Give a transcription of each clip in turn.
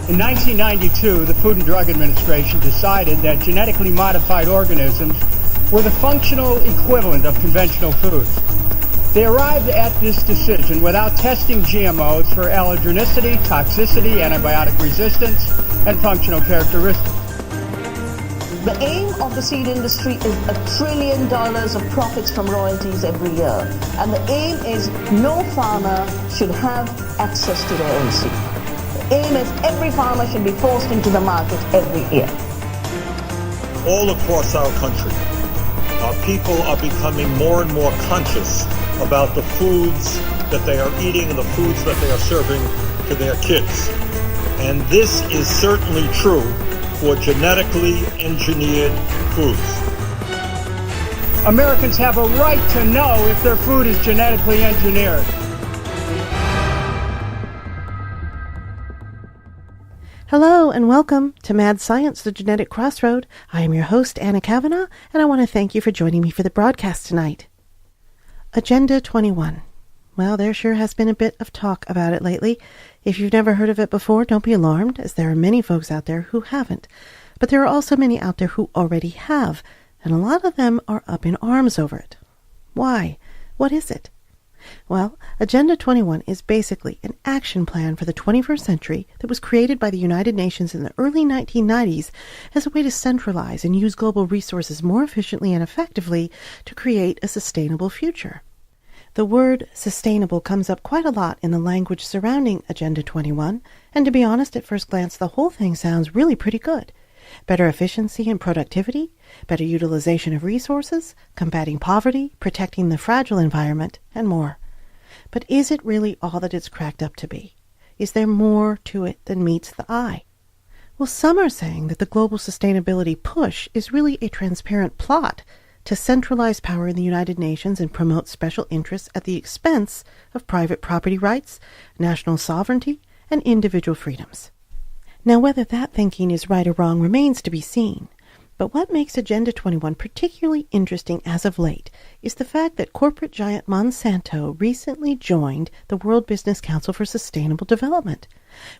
In 1992, the Food and Drug Administration decided that genetically modified organisms were the functional equivalent of conventional foods. They arrived at this decision without testing GMOs for allergenicity, toxicity, antibiotic resistance, and functional characteristics. The aim of the seed industry is $1 trillion of profits from royalties every year. And the aim is no farmer should have access to their own seed. The aim is every farmer should be forced into the market every year. All across our country, our people are becoming more and more conscious about the foods that they are eating and the foods that they are serving to their kids. And this is certainly true for genetically engineered foods. Americans have a right to know if their food is genetically engineered. Hello and welcome to Mad Science, the Genetic Crossroad. I am your host, Anna Kavanaugh, and I want to thank you for joining me for the broadcast tonight. Agenda 21. Well, there sure has been a bit of talk about it lately. If you've never heard of it before, don't be alarmed, as there are many folks out there who haven't. But there are also many out there who already have, and a lot of them are up in arms over it. Why? What is it? Well, Agenda 21 is basically an action plan for the 21st century that was created by the United Nations in the early 1990s as a way to centralize and use global resources more efficiently and effectively to create a sustainable future. The word sustainable comes up quite a lot in the language surrounding Agenda 21, and to be honest, at first glance, the whole thing sounds really pretty good. Better efficiency and productivity, better utilization of resources, combating poverty, protecting the fragile environment, and more. But is it really all that it's cracked up to be? Is there more to it than meets the eye? Well, some are saying that the global sustainability push is really a transparent plot to centralize power in the United Nations and promote special interests at the expense of private property rights, national sovereignty, and individual freedoms. Now, whether that thinking is right or wrong remains to be seen. But what makes Agenda 21 particularly interesting as of late is the fact that corporate giant Monsanto recently joined the World Business Council for Sustainable Development,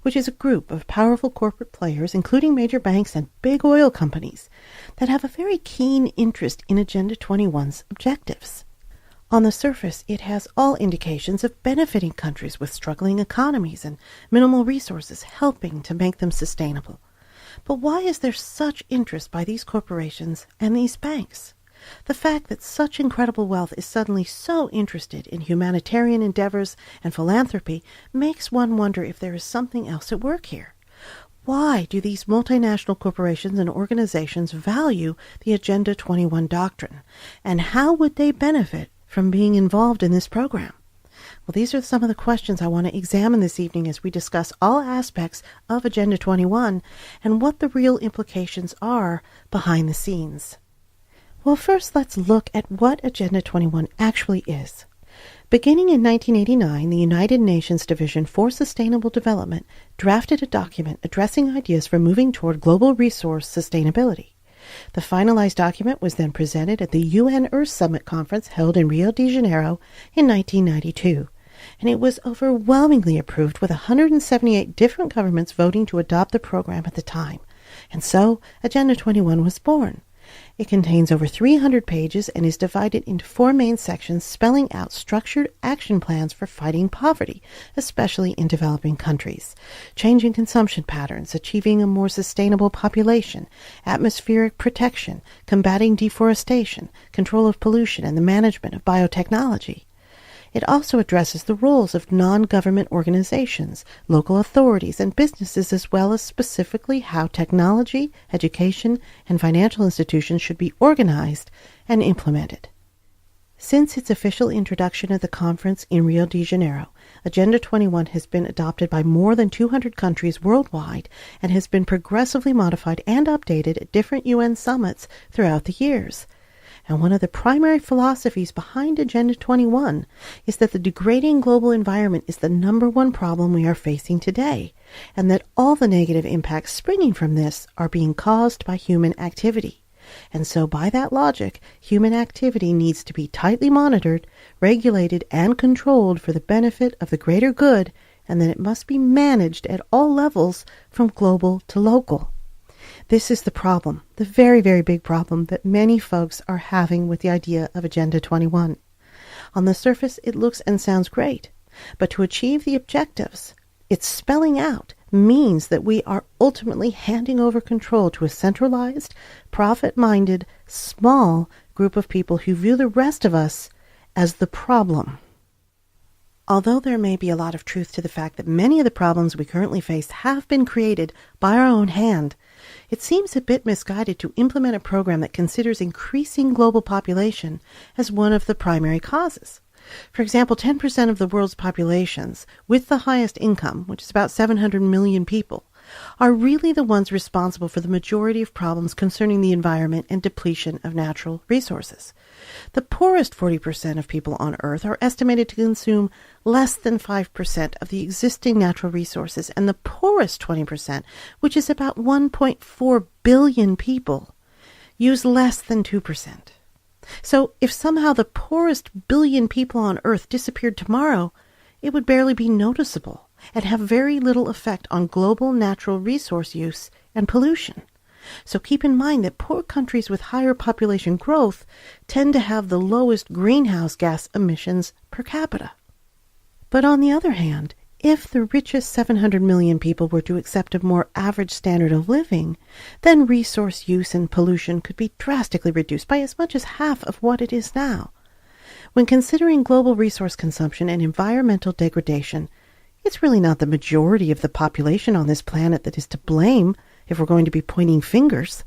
which is a group of powerful corporate players, including major banks and big oil companies, that have a very keen interest in Agenda 21's objectives. On the surface, it has all indications of benefiting countries with struggling economies and minimal resources, helping to make them sustainable. But why is there such interest by these corporations and these banks? The fact that such incredible wealth is suddenly so interested in humanitarian endeavors and philanthropy makes one wonder if there is something else at work here. Why do these multinational corporations and organizations value the Agenda 21 doctrine? And how would they benefit from being involved in this program? Well, these are some of the questions I want to examine this evening as we discuss all aspects of Agenda 21 and what the real implications are behind the scenes. Well, first let's look at what Agenda 21 actually is. Beginning in 1989, the United Nations Division for Sustainable Development drafted a document addressing ideas for moving toward global resource sustainability. The finalized document was then presented at the UN Earth Summit Conference held in Rio de Janeiro in 1992, and it was overwhelmingly approved with 178 different governments voting to adopt the program at the time. And so, Agenda 21 was born. It contains over 300 pages and is divided into 4 main sections spelling out structured action plans for fighting poverty, especially in developing countries, changing consumption patterns, achieving a more sustainable population, atmospheric protection, combating deforestation, control of pollution, and the management of biotechnology. It also addresses the roles of non-government organizations, local authorities, and businesses, as well as specifically how technology, education, and financial institutions should be organized and implemented. Since its official introduction at the conference in Rio de Janeiro, Agenda 21 has been adopted by more than 200 countries worldwide and has been progressively modified and updated at different UN summits throughout the years. And one of the primary philosophies behind Agenda 21 is that the degrading global environment is the number one problem we are facing today, and that all the negative impacts springing from this are being caused by human activity. And so by that logic, human activity needs to be tightly monitored, regulated, and controlled for the benefit of the greater good and then it must be managed at all levels from global to local. This is the problem, the very, very big problem that many folks are having with the idea of Agenda 21. On the surface, it looks and sounds great, but to achieve the objectives it's spelling out means that we are ultimately handing over control to a centralized, profit-minded, small group of people who view the rest of us as the problem. Although there may be a lot of truth to the fact that many of the problems we currently face have been created by our own hand, it seems a bit misguided to implement a program that considers increasing global population as one of the primary causes. For example, 10% of the world's populations, with the highest income, which is about 700 million people, are really the ones responsible for the majority of problems concerning the environment and depletion of natural resources. The poorest 40% of people on Earth are estimated to consume less than 5% of the existing natural resources, and the poorest 20%, which is about 1.4 billion people, use less than 2%. So if somehow the poorest billion people on Earth disappeared tomorrow, it would barely be noticeable and have very little effect on global natural resource use and pollution. So keep in mind that poor countries with higher population growth tend to have the lowest greenhouse gas emissions per capita. But on the other hand, if the richest 700 million people were to accept a more average standard of living, then resource use and pollution could be drastically reduced by as much as half of what it is now. When considering global resource consumption and environmental degradation, it's really not the majority of the population on this planet that is to blame if we're going to be pointing fingers.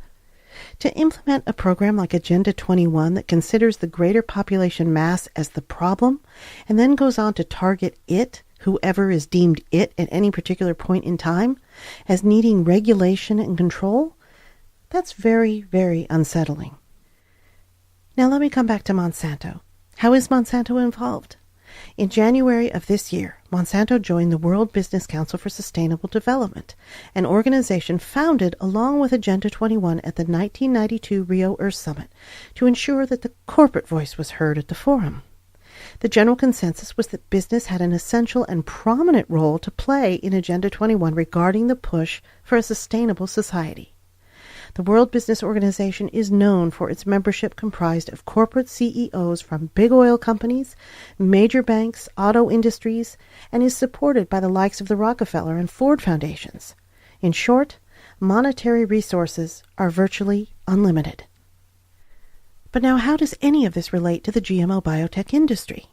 To implement a program like Agenda 21 that considers the greater population mass as the problem and then goes on to target it, whoever is deemed it at any particular point in time, as needing regulation and control, that's very, very unsettling. Now let me come back to Monsanto. How is Monsanto involved? In January of this year, Monsanto joined the World Business Council for Sustainable Development, an organization founded along with Agenda 21 at the 1992 Rio Earth Summit to ensure that the corporate voice was heard at the forum. The general consensus was that business had an essential and prominent role to play in Agenda 21 regarding the push for a sustainable society. The World Business Organization is known for its membership comprised of corporate CEOs from big oil companies, major banks, auto industries, and is supported by the likes of the Rockefeller and Ford Foundations. In short, monetary resources are virtually unlimited. But now how does any of this relate to the GMO biotech industry?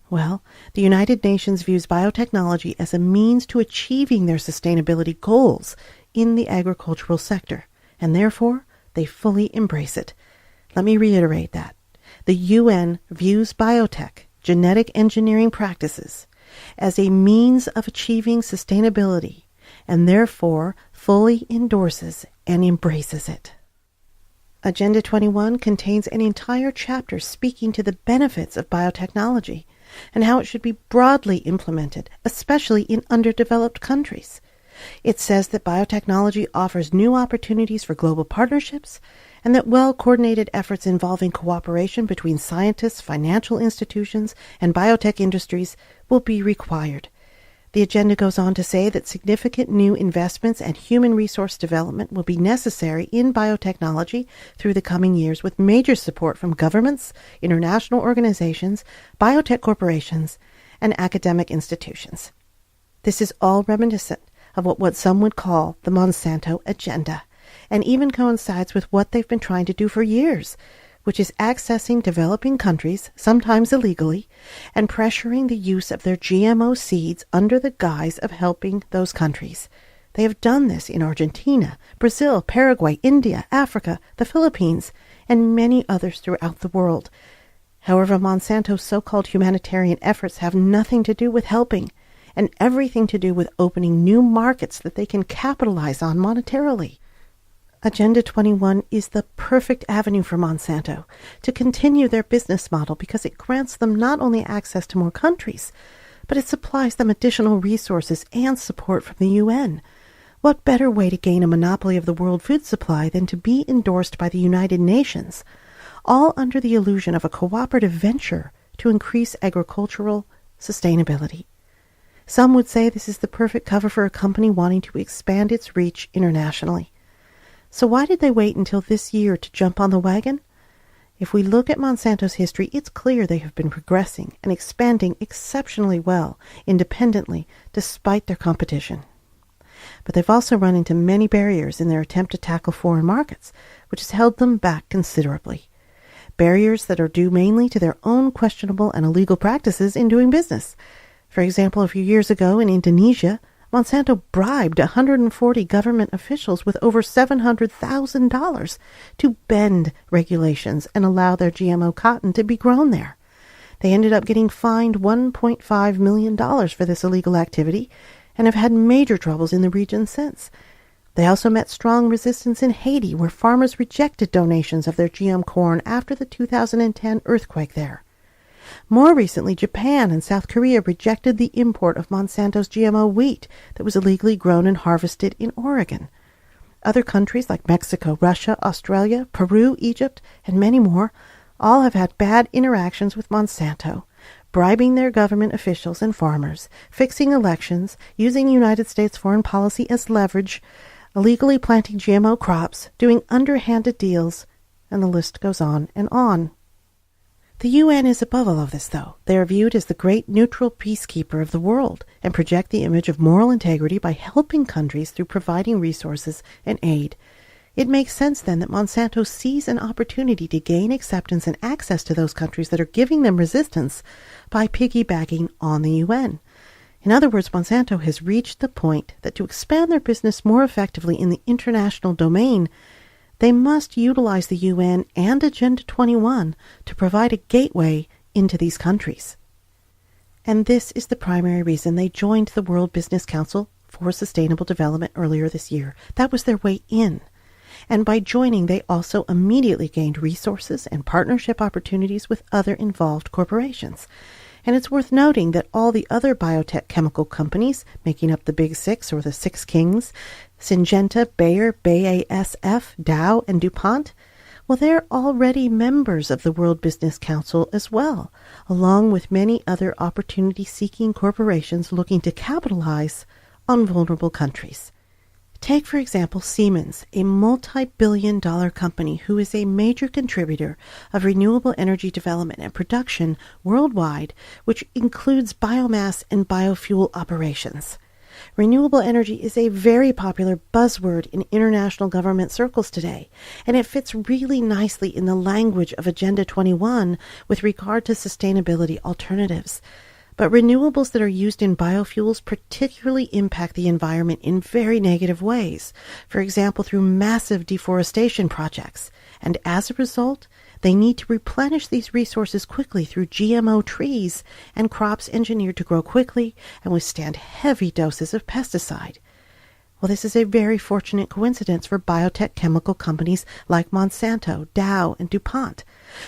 Well, the United Nations views biotechnology as a means to achieving their sustainability goals in the agricultural sector, and therefore they fully embrace it. Let me reiterate that. The UN views biotech, genetic engineering practices, as a means of achieving sustainability, and therefore fully endorses and embraces it. Agenda 21 contains an entire chapter speaking to the benefits of biotechnology and how it should be broadly implemented, especially in underdeveloped countries. It says that biotechnology offers new opportunities for global partnerships and that well-coordinated efforts involving cooperation between scientists, financial institutions, and biotech industries will be required. The agenda goes on to say that significant new investments and human resource development will be necessary in biotechnology through the coming years, with major support from governments, international organizations, biotech corporations, and academic institutions. This is all reminiscent of what some would call the Monsanto agenda, and even coincides with what they've been trying to do for years, which is accessing developing countries, sometimes illegally, and pressuring the use of their GMO seeds under the guise of helping those countries. They have done this in Argentina, Brazil, Paraguay, India, Africa, the Philippines, and many others throughout the world. However, Monsanto's so-called humanitarian efforts have nothing to do with helping, and everything to do with opening new markets that they can capitalize on monetarily. Agenda 21 is the perfect avenue for Monsanto to continue their business model because it grants them not only access to more countries, but it supplies them additional resources and support from the UN. What better way to gain a monopoly of the world food supply than to be endorsed by the United Nations, all under the illusion of a cooperative venture to increase agricultural sustainability? Some would say this is the perfect cover for a company wanting to expand its reach internationally. So why did they wait until this year to jump on the wagon? If we look at Monsanto's history, it's clear they have been progressing and expanding exceptionally well, independently, despite their competition. But they've also run into many barriers in their attempt to tackle foreign markets, which has held them back considerably. Barriers that are due mainly to their own questionable and illegal practices in doing business. For example, a few years ago in Indonesia, Monsanto bribed 140 government officials with over $700,000 to bend regulations and allow their GMO cotton to be grown there. They ended up getting fined $1.5 million for this illegal activity and have had major troubles in the region since. They also met strong resistance in Haiti, where farmers rejected donations of their GM corn after the 2010 earthquake there. More recently, Japan and South Korea rejected the import of Monsanto's GMO wheat that was illegally grown and harvested in Oregon. Other countries like Mexico, Russia, Australia, Peru, Egypt, and many more all have had bad interactions with Monsanto, bribing their government officials and farmers, fixing elections, using United States foreign policy as leverage, illegally planting GMO crops, doing underhanded deals, and the list goes on and on. The UN is above all of this, though. They are viewed as the great neutral peacekeeper of the world and project the image of moral integrity by helping countries through providing resources and aid. It makes sense, then, that Monsanto sees an opportunity to gain acceptance and access to those countries that are giving them resistance by piggybacking on the UN. In other words, Monsanto has reached the point that to expand their business more effectively in the international domain, they must utilize the UN and Agenda 21 to provide a gateway into these countries. And this is the primary reason they joined the World Business Council for Sustainable Development earlier this year. That was their way in. And by joining, they also immediately gained resources and partnership opportunities with other involved corporations. And it's worth noting that all the other biotech chemical companies making up the Big Six or the Six Kings, Syngenta, Bayer, BASF, Dow, and DuPont, well, they're already members of the World Business Council as well, along with many other opportunity-seeking corporations looking to capitalize on vulnerable countries. Take, for example, Siemens, a multi-billion-dollar company who is a major contributor of renewable energy development and production worldwide, which includes biomass and biofuel operations. Renewable energy is a very popular buzzword in international government circles today, and it fits really nicely in the language of Agenda 21 with regard to sustainability alternatives. But renewables that are used in biofuels particularly impact the environment in very negative ways, for example, through massive deforestation projects. And as a result, they need to replenish these resources quickly through GMO trees and crops engineered to grow quickly and withstand heavy doses of pesticide. Well, this is a very fortunate coincidence for biotech chemical companies like Monsanto, Dow, and DuPont,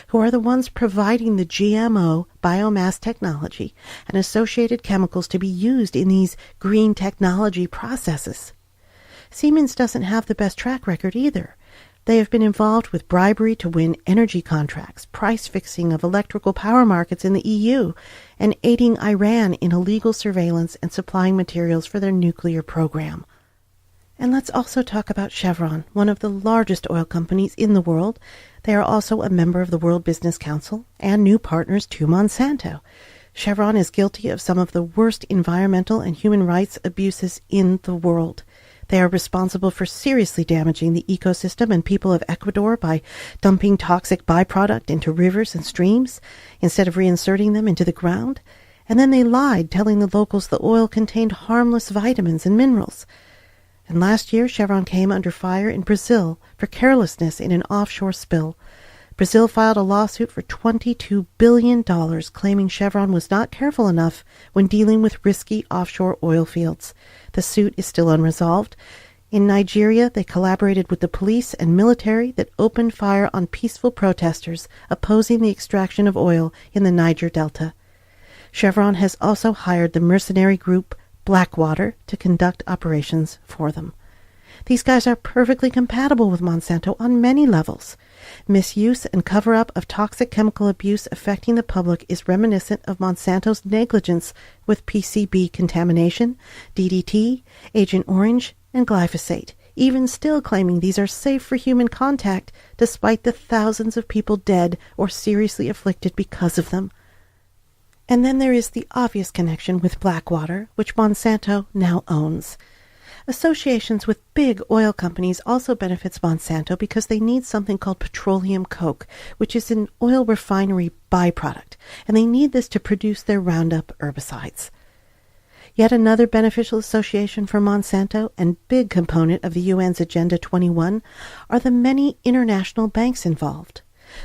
who are the ones providing the GMO biomass technology and associated chemicals to be used in these green technology processes. Siemens doesn't have the best track record either. They have been involved with bribery to win energy contracts, price fixing of electrical power markets in the EU, and aiding Iran in illegal surveillance and supplying materials for their nuclear program. And let's also talk about Chevron, one of the largest oil companies in the world. They are also a member of the World Business Council and new partners to Monsanto. Chevron is guilty of some of the worst environmental and human rights abuses in the world. They are responsible for seriously damaging the ecosystem and people of Ecuador by dumping toxic byproduct into rivers and streams instead of reinserting them into the ground. And then they lied, telling the locals the oil contained harmless vitamins and minerals. And last year, Chevron came under fire in Brazil for carelessness in an offshore spill. Brazil filed a lawsuit for $22 billion, claiming Chevron was not careful enough when dealing with risky offshore oil fields. The suit is still unresolved. In Nigeria, they collaborated with the police and military that opened fire on peaceful protesters opposing the extraction of oil in the Niger Delta. Chevron has also hired the mercenary group Blackwater to conduct operations for them. These guys are perfectly compatible with Monsanto on many levels. Misuse and cover-up of toxic chemical abuse affecting the public is reminiscent of Monsanto's negligence with PCB contamination, DDT, Agent Orange, and glyphosate, even still claiming these are safe for human contact despite the thousands of people dead or seriously afflicted because of them. And then there is the obvious connection with Blackwater, which Monsanto now owns. Associations with big oil companies also benefits Monsanto because they need something called petroleum coke, which is an oil refinery byproduct, and they need this to produce their Roundup herbicides. Yet another beneficial association for Monsanto and big component of the UN's Agenda 21 are the many international banks involved.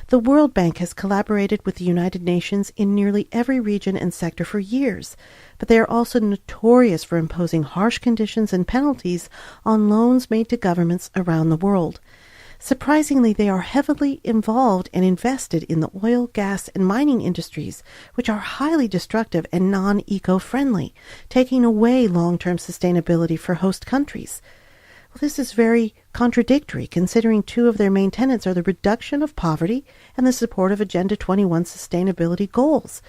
The World Bank has collaborated with the United Nations in nearly every region and sector for years, but they are also notorious for imposing harsh conditions and penalties on loans made to governments around the world. Surprisingly, they are heavily involved and invested in the oil, gas, and mining industries, which are highly destructive and non-eco-friendly, taking away long-term sustainability for host countries. Well, this is very contradictory, considering two of their main tenets are the reduction of poverty and the support of Agenda 21 sustainability goals.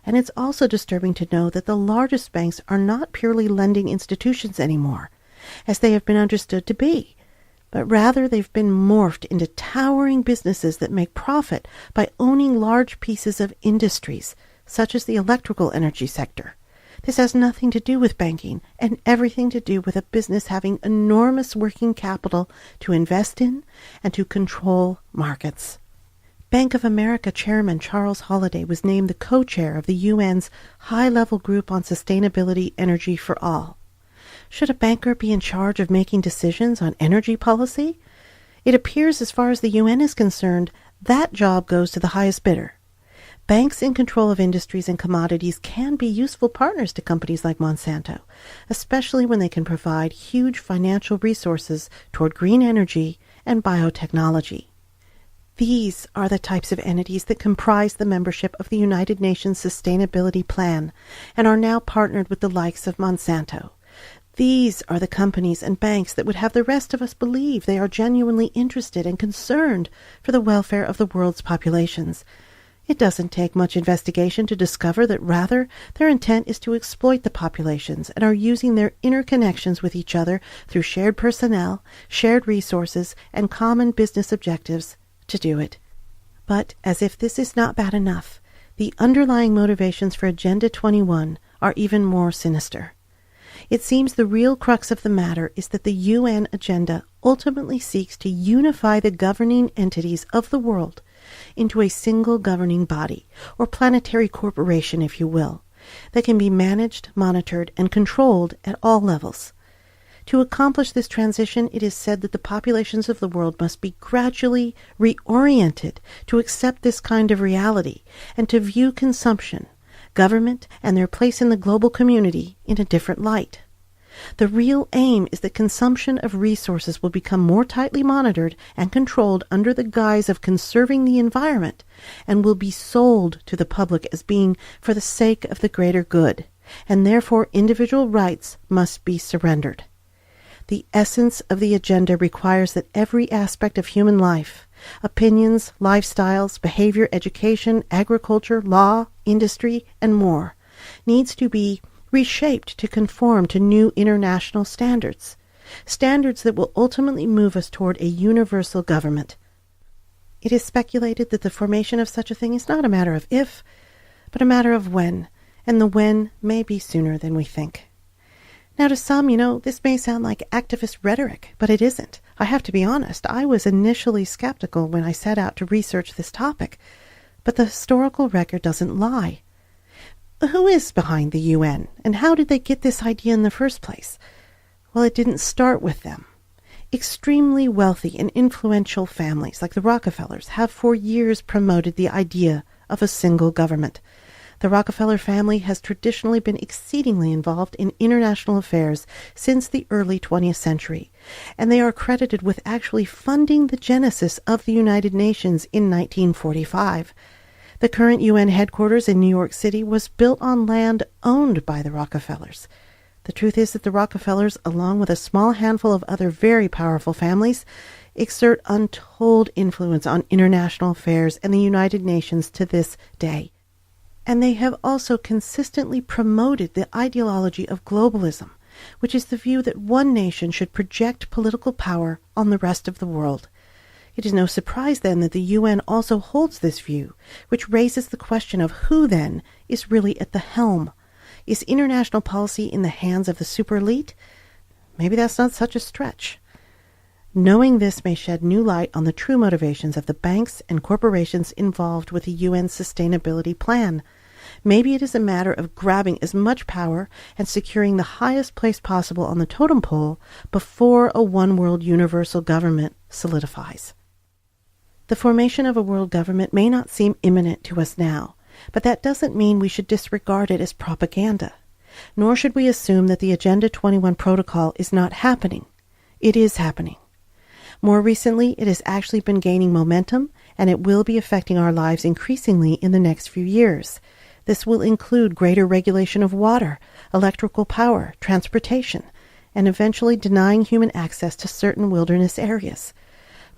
And it's also disturbing to know that the largest banks are not purely lending institutions anymore, as they have been understood to be, but rather they've been morphed into towering businesses that make profit by owning large pieces of industries, such as the electrical energy sector. This has nothing to do with banking and everything to do with a business having enormous working capital to invest in and to control markets. Bank of America Chairman Charles Holliday was named the co-chair of the UN's high-level group on sustainability energy for all. Should a banker be in charge of making decisions on energy policy? It appears, as far as the UN is concerned, that job goes to the highest bidder. Banks in control of industries and commodities can be useful partners to companies like Monsanto, especially when they can provide huge financial resources toward green energy and biotechnology. These are the types of entities that comprise the membership of the United Nations Sustainability Plan and are now partnered with the likes of Monsanto. These are the companies and banks that would have the rest of us believe they are genuinely interested and concerned for the welfare of the world's populations. It doesn't take much investigation to discover that rather their intent is to exploit the populations and are using their interconnections with each other through shared personnel, shared resources, and common business objectives to do it. But as if this is not bad enough, the underlying motivations for Agenda 21 are even more sinister. It seems the real crux of the matter is that the UN agenda ultimately seeks to unify the governing entities of the world into a single governing body, or planetary corporation, if you will, that can be managed, monitored, and controlled at all levels. To accomplish this transition, it is said that the populations of the world must be gradually reoriented to accept this kind of reality and to view consumption, government, and their place in the global community in a different light. The real aim is that consumption of resources will become more tightly monitored and controlled under the guise of conserving the environment and will be sold to the public as being for the sake of the greater good, and therefore individual rights must be surrendered. The essence of the agenda requires that every aspect of human life, opinions, lifestyles, behavior, education, agriculture, law, industry, and more, needs to be reshaped to conform to new international standards, standards that will ultimately move us toward a universal government. It is speculated that the formation of such a thing is not a matter of if, but a matter of when, and the when may be sooner than we think. Now to some, this may sound like activist rhetoric, but it isn't. I have to be honest, I was initially skeptical when I set out to research this topic, but the historical record doesn't lie. Who is behind the UN, and how did they get this idea in the first place? Well, it didn't start with them. Extremely wealthy and influential families like the Rockefellers have for years promoted the idea of a single government. The Rockefeller family has traditionally been exceedingly involved in international affairs since the early 20th century, and they are credited with actually funding the genesis of the United Nations in 1945. The current UN headquarters in New York City was built on land owned by the Rockefellers. The truth is that the Rockefellers, along with a small handful of other very powerful families, exert untold influence on international affairs and the United Nations to this day. And they have also consistently promoted the ideology of globalism, which is the view that one nation should project political power on the rest of the world. It is no surprise, then, that the UN also holds this view, which raises the question of who, then, is really at the helm. Is international policy in the hands of the super elite? Maybe that's not such a stretch. Knowing this may shed new light on the true motivations of the banks and corporations involved with the UN Sustainability Plan. Maybe it is a matter of grabbing as much power and securing the highest place possible on the totem pole before a one-world universal government solidifies. The formation of a world government may not seem imminent to us now, but that doesn't mean we should disregard it as propaganda. Nor should we assume that the Agenda 21 protocol is not happening. It is happening. More recently, it has actually been gaining momentum, and it will be affecting our lives increasingly in the next few years. This will include greater regulation of water, electrical power, transportation, and eventually denying human access to certain wilderness areas.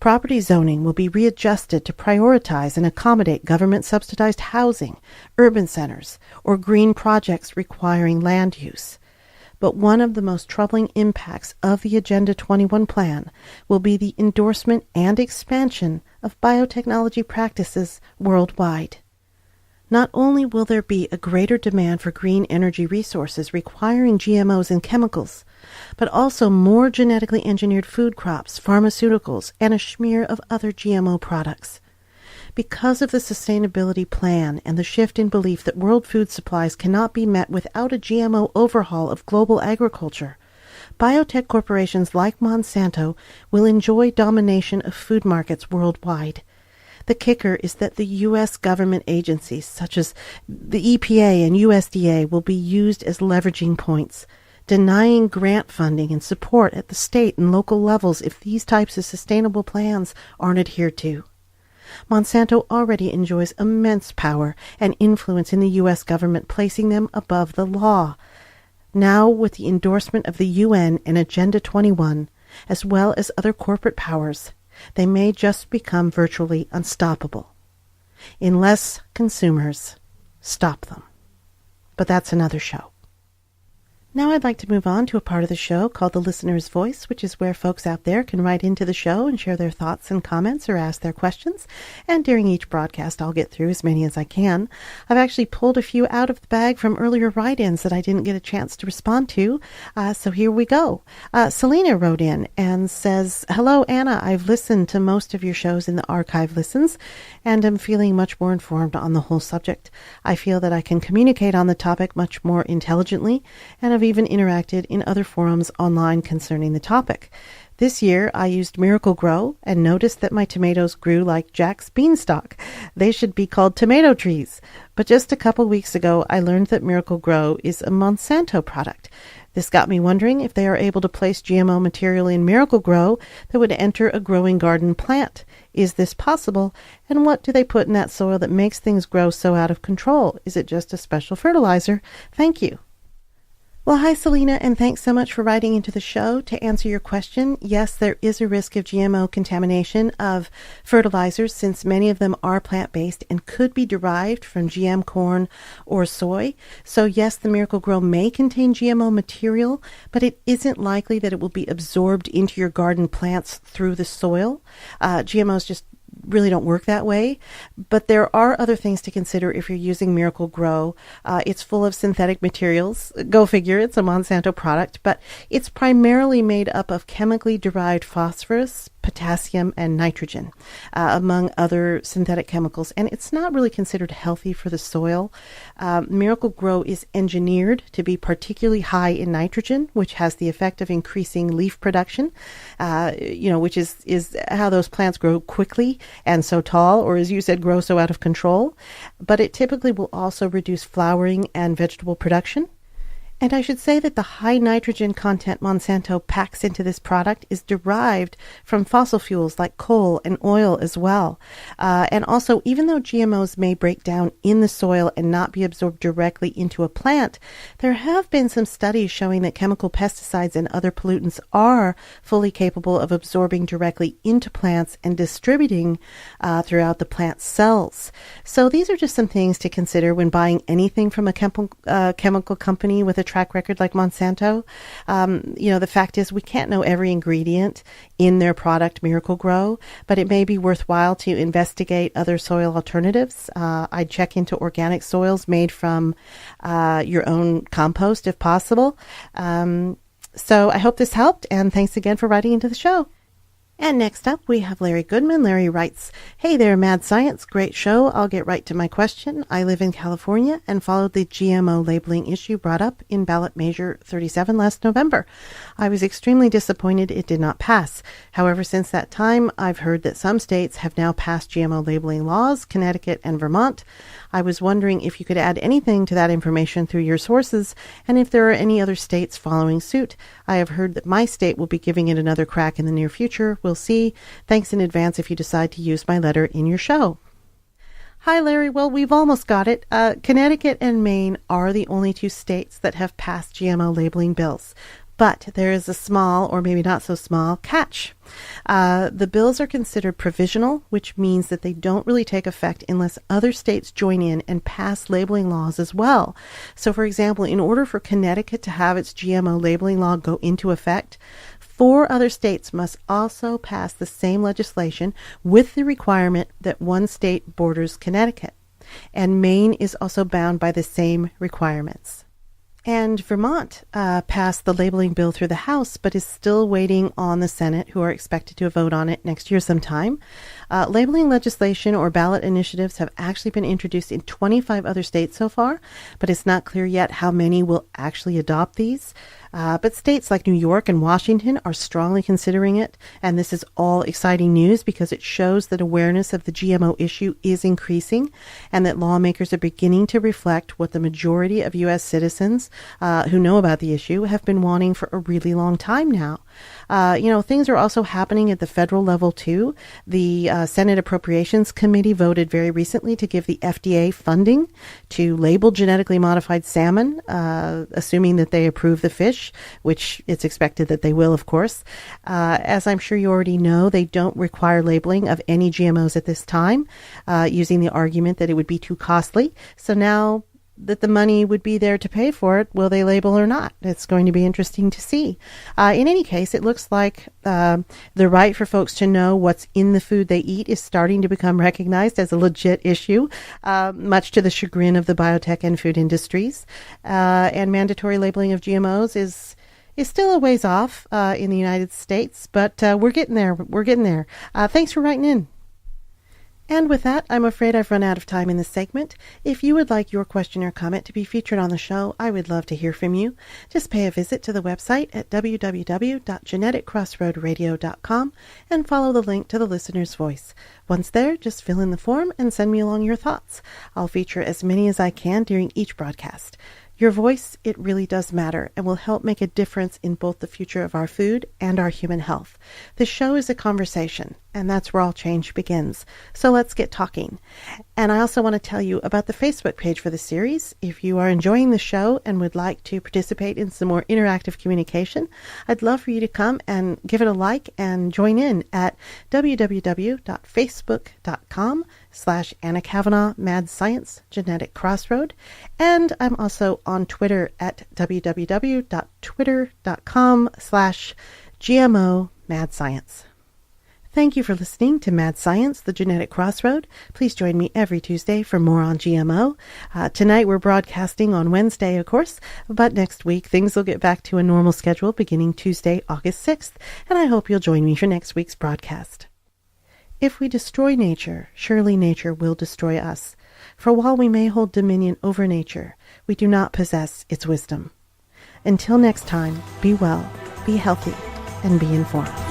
Property zoning will be readjusted to prioritize and accommodate government-subsidized housing, urban centers, or green projects requiring land use. But one of the most troubling impacts of the Agenda 21 plan will be the endorsement and expansion of biotechnology practices worldwide. Not only will there be a greater demand for green energy resources requiring GMOs and chemicals, but also more genetically engineered food crops, pharmaceuticals, and a smear of other GMO products. Because of the sustainability plan and the shift in belief that world food supplies cannot be met without a GMO overhaul of global agriculture, biotech corporations like Monsanto will enjoy domination of food markets worldwide. The kicker is that the U.S. government agencies, such as the EPA and USDA, will be used as leveraging points, denying grant funding and support at the state and local levels if these types of sustainable plans aren't adhered to. Monsanto already enjoys immense power and influence in the U.S. government, placing them above the law. Now, with the endorsement of the UN and Agenda 21, as well as other corporate powers, they may just become virtually unstoppable, unless consumers stop them. But that's another show. Now I'd like to move on to a part of the show called The Listener's Voice, which is where folks out there can write into the show and share their thoughts and comments or ask their questions. And during each broadcast, I'll get through as many as I can. I've actually pulled a few out of the bag from earlier write-ins that I didn't get a chance to respond to. So here we go. Selena wrote in and says, "Hello, Anna. I've listened to most of your shows in the archive listens, and am feeling much more informed on the whole subject. I feel that I can communicate on the topic much more intelligently, and have even interacted in other forums online concerning the topic. This year, I used Miracle-Gro and noticed that my tomatoes grew like Jack's beanstalk. They should be called tomato trees. But just a couple weeks ago, I learned that Miracle-Gro is a Monsanto product. This got me wondering if they are able to place GMO material in Miracle-Gro that would enter a growing garden plant. Is this possible? And what do they put in that soil that makes things grow so out of control? Is it just a special fertilizer? Thank you." Well, hi, Selena, and thanks so much for writing into the show. To answer your question, yes, there is a risk of GMO contamination of fertilizers, since many of them are plant-based and could be derived from GM corn or soy. So yes, the Miracle-Gro may contain GMO material, but it isn't likely that it will be absorbed into your garden plants through the soil. GMOs just really don't work that way. But there are other things to consider if you're using Miracle-Gro. It's full of synthetic materials. Go figure, it's a Monsanto product, but it's primarily made up of chemically derived phosphorus, potassium, and nitrogen, among other synthetic chemicals. And it's not really considered healthy for the soil. Miracle-Gro is engineered to be particularly high in nitrogen, which has the effect of increasing leaf production, which is how those plants grow quickly and so tall, or as you said, grow so out of control. But it typically will also reduce flowering and vegetable production. And I should say that the high nitrogen content Monsanto packs into this product is derived from fossil fuels like coal and oil as well. And also, even though GMOs may break down in the soil and not be absorbed directly into a plant, there have been some studies showing that chemical pesticides and other pollutants are fully capable of absorbing directly into plants and distributing throughout the plant cells. So these are just some things to consider when buying anything from a chemical company with a track record like Monsanto. The fact is we can't know every ingredient in their product Miracle-Gro, but it may be worthwhile to investigate other soil alternatives. I'd check into organic soils made from your own compost if possible. So I hope this helped, and thanks again for writing into the show. And next up, we have Larry Goodman. Larry writes, "Hey there, Mad Science. Great show. I'll get right to my question. I live in California and followed the GMO labeling issue brought up in ballot measure 37 last November. I was extremely disappointed it did not pass. However, since that time, I've heard that some states have now passed GMO labeling laws, Connecticut and Vermont. I was wondering if you could add anything to that information through your sources, and if there are any other states following suit. I have heard that my state will be giving it another crack in the near future. We'll see. Thanks in advance if you decide to use my letter in your show." Hi, Larry. Well, we've almost got it. Connecticut and Maine are the only two states that have passed GMO labeling bills. But there is a small, or maybe not so small, catch. The bills are considered provisional, which means that they don't really take effect unless other states join in and pass labeling laws as well. So, for example, in order for Connecticut to have its GMO labeling law go into effect, 4 other states must also pass the same legislation with the requirement that one state borders Connecticut. And Maine is also bound by the same requirements. And Vermont passed the labeling bill through the House, but is still waiting on the Senate, who are expected to vote on it next year sometime. Labeling legislation or ballot initiatives have actually been introduced in 25 other states so far, but it's not clear yet how many will actually adopt these. But states like New York and Washington are strongly considering it, and this is all exciting news because it shows that awareness of the GMO issue is increasing and that lawmakers are beginning to reflect what the majority of U.S. citizens who know about the issue have been wanting for a really long time now. Things are also happening at the federal level, too. The Senate Appropriations Committee voted very recently to give the FDA funding to label genetically modified salmon, assuming that they approve the fish, which it's expected that they will, of course. As I'm sure you already know, they don't require labeling of any GMOs at this time, using the argument that it would be too costly. So now that the money would be there to pay for it, will they label or not? It's going to be interesting to see. In any case, it looks like the right for folks to know what's in the food they eat is starting to become recognized as a legit issue, much to the chagrin of the biotech and food industries. And mandatory labeling of GMOs is still a ways off in the United States, but we're getting there. We're getting there. Thanks for writing in. And with that, I'm afraid I've run out of time in this segment. If you would like your question or comment to be featured on the show, I would love to hear from you. Just pay a visit to the website at www.geneticcrossroadradio.com and follow the link to the listener's voice. Once there, just fill in the form and send me along your thoughts. I'll feature as many as I can during each broadcast. Your voice, it really does matter and will help make a difference in both the future of our food and our human health. This show is a conversation, and that's where all change begins. So let's get talking. And I also want to tell you about the Facebook page for the series. If you are enjoying the show and would like to participate in some more interactive communication, I'd love for you to come and give it a like and join in at www.facebook.com/Anna Kavanaugh Mad Science Genetic Crossroad. And I'm also on Twitter at www.twitter.com/GMO Mad Science. Thank you for listening to Mad Science, the Genetic Crossroad. Please join me every Tuesday for more on GMO. Tonight we're broadcasting on Wednesday, of course, but next week things will get back to a normal schedule beginning Tuesday, August 6th, and I hope you'll join me for next week's broadcast. If we destroy nature, surely nature will destroy us. For while we may hold dominion over nature, we do not possess its wisdom. Until next time, be well, be healthy, and be informed.